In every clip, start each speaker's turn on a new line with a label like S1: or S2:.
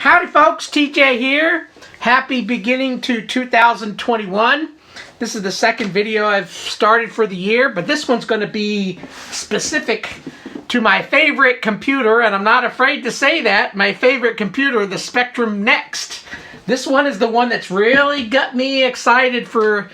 S1: Howdy folks, TJ here. Happy beginning to 2021. This is the second video I've started for the year, but this one's going to be specific to my favorite computer, and I'm not afraid to say that. My favorite computer, the Spectrum Next. This one is the one that's really got me excited for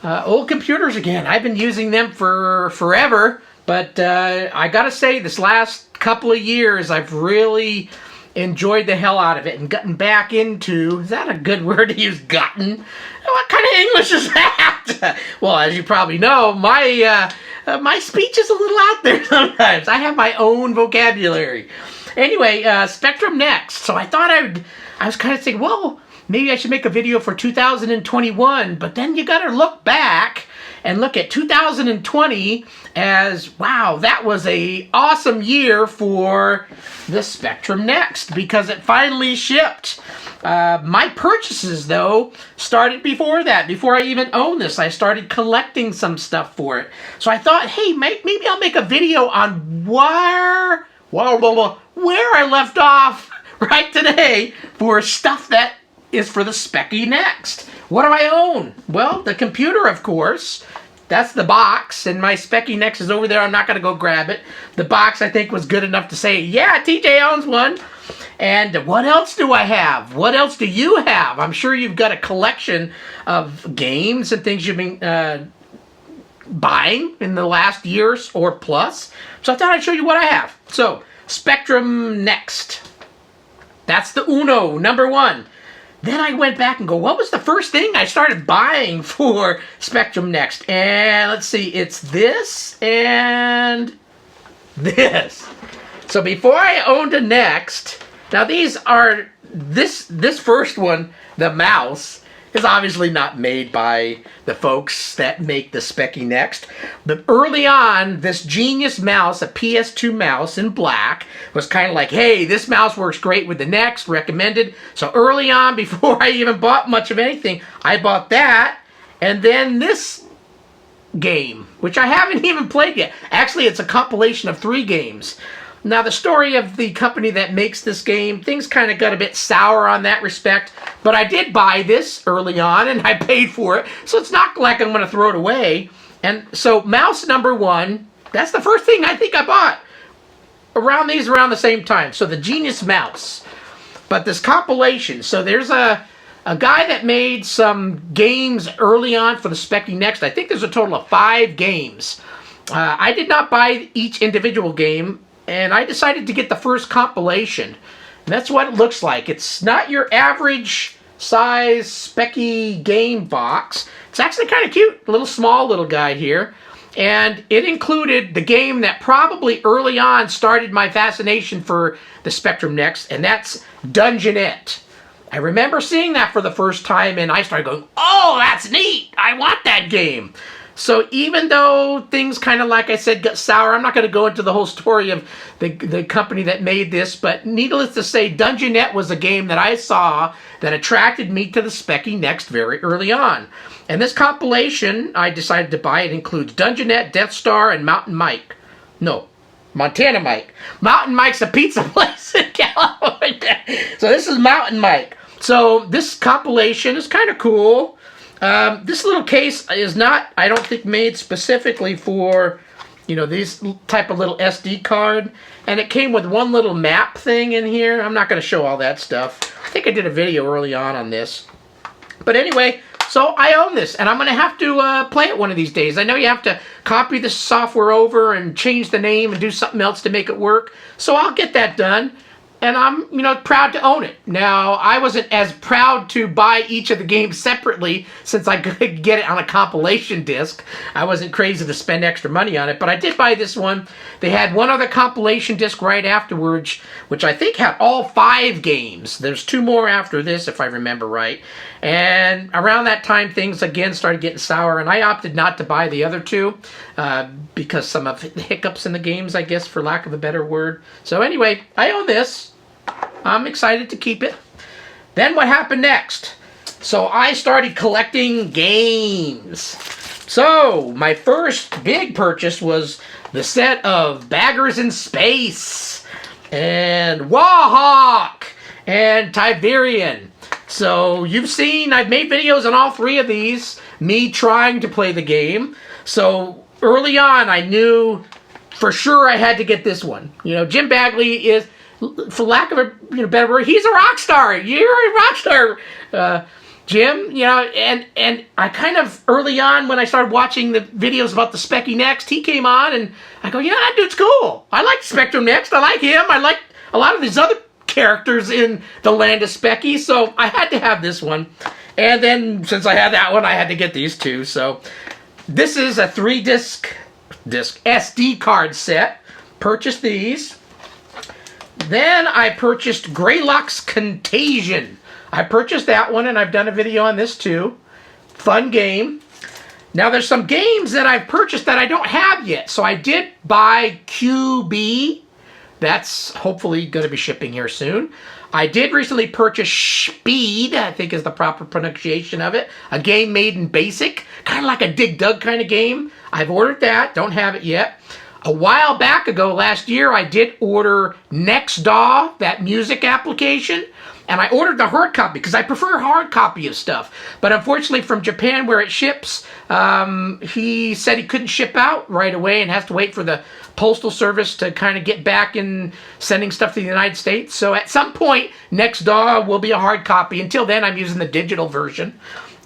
S1: old computers again. I've been using them for forever, but I gotta say, this last couple of years, I've really enjoyed the hell out of it and gotten back into, is that a good word to use, gotten? What kind of English is that? Well, as you probably know, my speech is a little out there sometimes. I have my own vocabulary. Anyway, Spectrum Next. So I thought I was kind of thinking, well, maybe I should make a video for 2021, but then you gotta look back and look at 2020 as, wow, that was a awesome year for the Spectrum Next because it finally shipped. My purchases, though, started before that. Before I even owned this, I started collecting some stuff for it. So I thought, hey, maybe I'll make a video on where I left off right today for stuff that is for the Speccy Next. What do I own? Well, the computer, of course. That's the box, and my Speccy Next is over there. I'm not going to go grab it. The box, I think, was good enough to say, yeah, TJ owns one. And what else do I have? What else do you have? I'm sure you've got a collection of games and things you've been buying in the last year or plus. So I thought I'd show you what I have. So, Spectrum Next. That's the Uno, number one. Then I went back and go, what was the first thing I started buying for Spectrum Next? And let's see, it's this and this. So before I owned a Next, now these are, this first one, the mouse, is obviously not made by the folks that make the Speccy Next. But early on, this genius mouse, a PS2 mouse in black, was kind of like, hey, this mouse works great with the Next, recommended. So early on, before I even bought much of anything, I bought that. And then this game, which I haven't even played yet. Actually, it's a compilation of 3 games. Now, the story of the company that makes this game, things kind of got a bit sour on that respect, but I did buy this early on, and I paid for it, so it's not like I'm going to throw it away. And so, mouse number one, that's the first thing I think I bought around the same time. So, the Genius Mouse. But this compilation, so there's a guy that made some games early on for the Speccy Next. I think there's a total of 5 games. I did not buy each individual game, and I decided to get the first compilation. And that's what it looks like. It's not your average size Speccy game box. It's actually kind of cute. A little small little guy here. And it included the game that probably early on started my fascination for the Spectrum Next, and that's Dungeonette. I remember seeing that for the first time, and I started going, oh, that's neat. I want that game. So even though things kind of, like I said, got sour, I'm not going to go into the whole story of the company that made this, but needless to say, Dungeonette was a game that I saw that attracted me to the Speccy Next very early on. And this compilation, I decided to buy. It includes Dungeonette, Death Star, and Mountain Mike. No, Montana Mike. Mountain Mike's a pizza place in California. So this is Mountain Mike. So this compilation is kind of cool. This little case is not, I don't think, made specifically for, these type of little SD card. And it came with one little map thing in here. I'm not going to show all that stuff. I think I did a video early on this. But anyway, so I own this, and I'm going to have to play it one of these days. I know you have to copy the software over and change the name and do something else to make it work. So I'll get that done. And I'm, proud to own it. Now, I wasn't as proud to buy each of the games separately since I could get it on a compilation disc. I wasn't crazy to spend extra money on it, but I did buy this one. They had one other compilation disc right afterwards, which I think had all 5 games. There's 2 more after this, if I remember right. And around that time, things again started getting sour, and I opted not to buy the other 2 because some of the hiccups in the games, I guess, for lack of a better word. So anyway, I own this. I'm excited to keep it. Then what happened next? So I started collecting games. So my first big purchase was the set of Baggers in Space and Wahawk and Tiberian. So you've seen, I've made videos on all three of these, me trying to play the game. So early on, I knew for sure I had to get this one. You know, Jim Bagley is, for lack of a better word, he's a rock star. You're a rock star, Jim. You know, and I kind of, early on when I started watching the videos about the Speccy Next, he came on and I go, yeah, that dude's cool. I like Spectrum Next. I like him. I like a lot of these other characters in the land of Speccy, so I had to have this one. And then since I had that one, I had to get these two. So this is a 3-disc SD card set. Purchased these. Then I purchased Greylock's Contagion. I purchased that one, and I've done a video on this too. Fun game. Now there's some games that I've purchased that I don't have yet. So I did buy QB. That's hopefully going to be shipping here soon. I did recently purchase Speed, I think is the proper pronunciation of it. A game made in BASIC, kind of like a Dig Dug kind of game. I've ordered that, don't have it yet. A while back ago, last year, I did order NextDAW, that music application. And I ordered the hard copy because I prefer a hard copy of stuff. But unfortunately from Japan where it ships, he said he couldn't ship out right away and has to wait for the postal service to kind of get back in sending stuff to the United States. So at some point, NextDAW will be a hard copy. Until then, I'm using the digital version.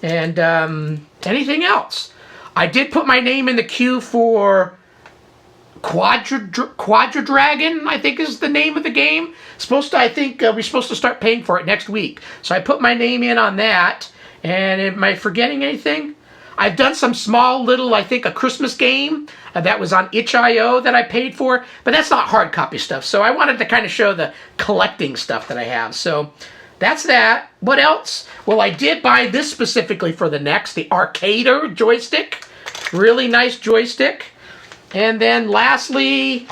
S1: And anything else? I did put my name in the queue for Quadra Dragon, I think is the name of the game. I think we're supposed to start paying for it next week. So I put my name in on that. And am I forgetting anything? I've done some small little, I think, a Christmas game that was on itch.io that I paid for. But that's not hard copy stuff. So I wanted to kind of show the collecting stuff that I have. So that's that. What else? Well, I did buy this specifically for the Next, the Arcader joystick. Really nice joystick. And then lastly,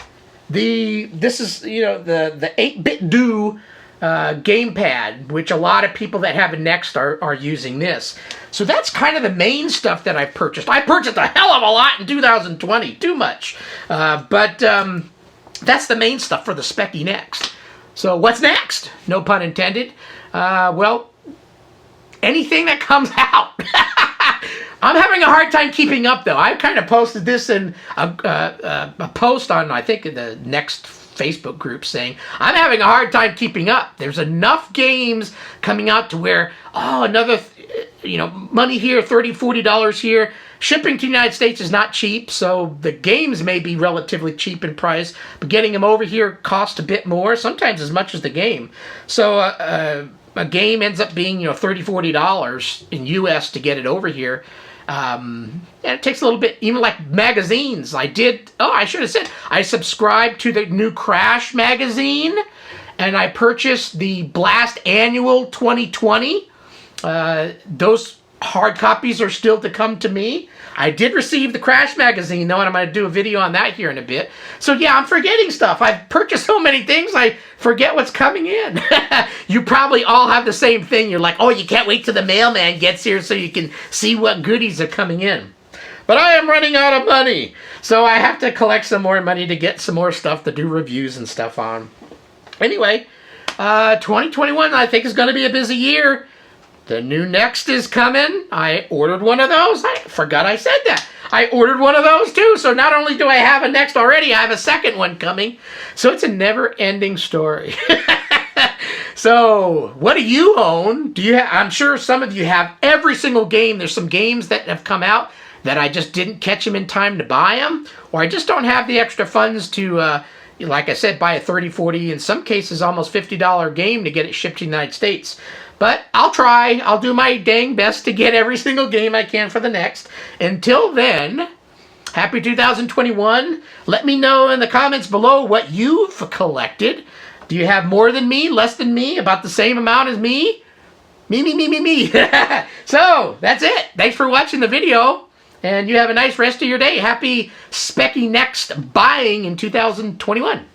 S1: this is, the 8-bit do gamepad, which a lot of people that have a Next are using this. So that's kind of the main stuff that I've purchased. I purchased a hell of a lot in 2020, too much. But that's the main stuff for the Speccy Next. So what's next? No pun intended. Well, anything that comes out. I'm having a hard time keeping up, though. I kind of posted this in a post on, I think, the Next Facebook group saying, I'm having a hard time keeping up. There's enough games coming out to where, another, money here, $30, $40 here. Shipping to the United States is not cheap, so the games may be relatively cheap in price, but getting them over here costs a bit more, sometimes as much as the game. So a game ends up being, $30, $40 in US to get it over here. And it takes a little bit, even like magazines. I should have said, I subscribed to the new Crash magazine, and I purchased the Blast Annual 2020. Those hard copies are still to come to me. I did receive the Crash magazine, though, and I'm going to do a video on that here in a bit. So, yeah, I'm forgetting stuff. I've purchased so many things, I forget what's coming in. You probably all have the same thing. You're like, you can't wait till the mailman gets here so you can see what goodies are coming in. But I am running out of money. So I have to collect some more money to get some more stuff to do reviews and stuff on. Anyway, 2021, I think, is going to be a busy year. The new Next is coming. I ordered one of those. I forgot I said that. I ordered one of those too. So not only do I have a Next already, I have a second one coming. So it's a never-ending story. So what do you own? I'm sure some of you have every single game. There's some games that have come out that I just didn't catch them in time to buy them. Or I just don't have the extra funds to, like I said, buy a $30, $40, in some cases almost $50 game to get it shipped to the United States. But I'll try. I'll do my dang best to get every single game I can for the Next. Until then, happy 2021. Let me know in the comments below what you've collected. Do you have more than me, less than me, about the same amount as me? Me. So, that's it. Thanks for watching the video. And you have a nice rest of your day. Happy Speccy Next buying in 2021.